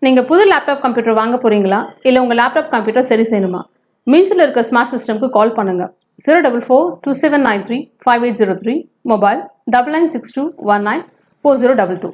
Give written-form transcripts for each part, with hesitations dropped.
நீங்கள் புது laptop computer வாங்க போகிறீங்களா இல்லை உங்கள் லேப்டாப் கம்ப்யூட்டர் சரி செய்யணுமா? மீன்ஸில் இருக்க ஸ்மார்ட் சிஸ்டம்க்கு கால் பண்ணுங்கள். 04427935803, மொபைல் 9962194022.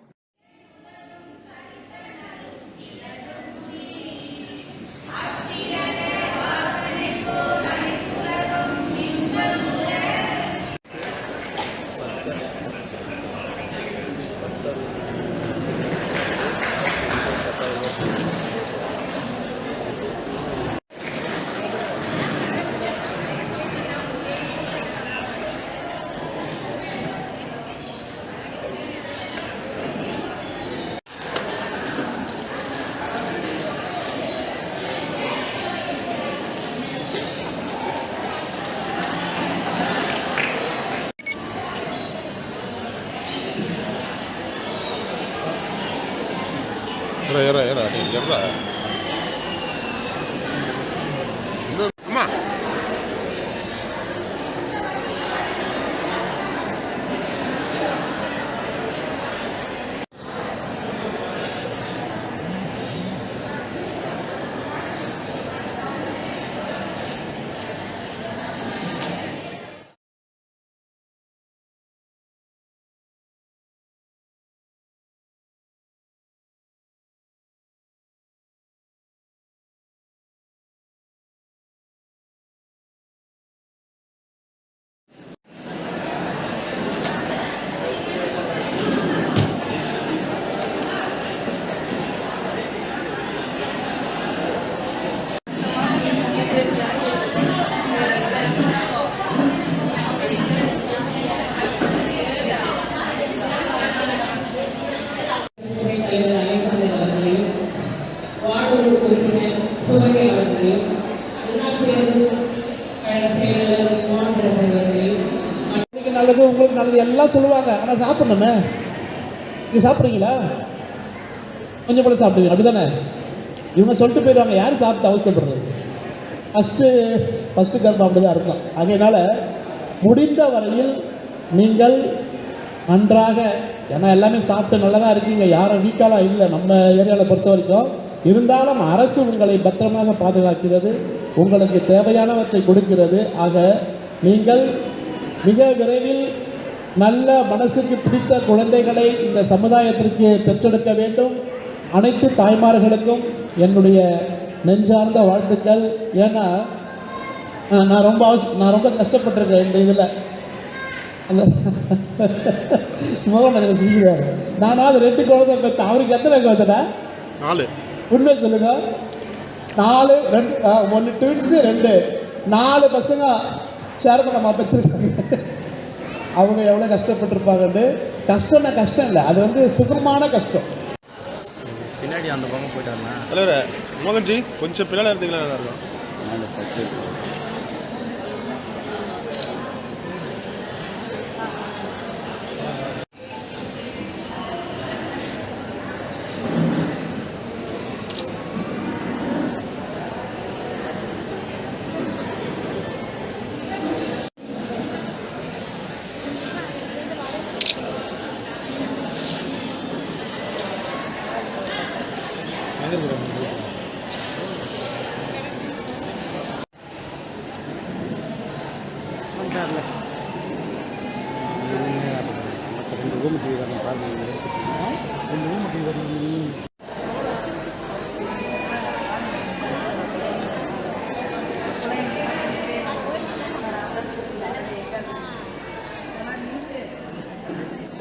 அம்மா நல்லது உங்களுக்கு நல்லது எல்லாம் சொல்லுவாங்க. ஆனால் சாப்பிடணுமே. நீங்கள் சாப்பிட்றீங்களா? கொஞ்சம் கூட சாப்பிடுவீங்க அப்படிதானே? இவங்க சொல்லிட்டு போயிடுவாங்க. யார் சாப்பிட்டு அவசரப்படுறது? ஃபஸ்ட்டு கர்ப்பம் அப்படிதான் அர்த்தம். அதனால முடிந்த வரையில் நீங்கள் நன்றாக, ஏன்னா எல்லாமே சாப்பிட்டு நல்லதாக இருக்கீங்க, யாரும் வீக்காலாம் இல்லை நம்ம ஏரியாவில் பொறுத்த வரைக்கும். இருந்தாலும் அரசு உங்களை பத்திரமாக பாதுகாக்கிறது, உங்களுக்கு தேவையானவற்றை கொடுக்கிறது. ஆக நீங்கள் மிக விரைவில் நல்ல மனசுக்கு பிடித்த குழந்தைகளை இந்த சமுதாயத்திற்கு பெற்றெடுக்க வேண்டும். அனைத்து தாய்மார்களுக்கும் என்னுடைய நெஞ்சார்ந்த வாழ்த்துக்கள். ஏன்னா நான் ரொம்ப கஷ்டப்பட்டிருக்கேன் இந்த இதில். அந்த மோகன் அதில் சிரிக்கிறார். நானாவது 2 குழந்தை பெற்றேன். அவருக்கு எத்தனை குழந்தைடா? 4. உண்மை சொல்லுங்க. 4, 2, 1 ட்வின்ஸு, 2, 4 பசங்க சேரப்ப நம்ம பெற்றிருக்காங்க. அவங்க எவ்வளோ கஷ்டப்பட்டுருப்பாங்கன்னு. கஷ்டம்னா கஷ்டம் இல்லை, அது வந்து சுகமான கஷ்டம். பின்னாடி அந்த பக்கம் போயிட்டாருண்ணா. ஹலோ மோகன்ஜி, கொஞ்சம் பின்னால் இருந்தீங்களா நல்லா இருக்கும்.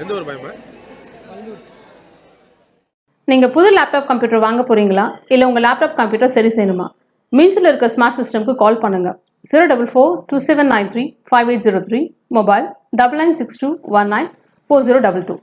எந்த ஒரு பயமா? நீங்கள் புது லேப்டாப் கம்ப்யூட்டர் வாங்க போகிறீங்களா இல்லை உங்கள் லேப்டாப் கம்ப்யூட்டர் சரி செய்யணுமா? மீன்ஸில் இருக்க ஸ்மார்ட் சிஸ்டம்க்கு கால் பண்ணுங்கள். 04427935803, மொபைல் 9962194022.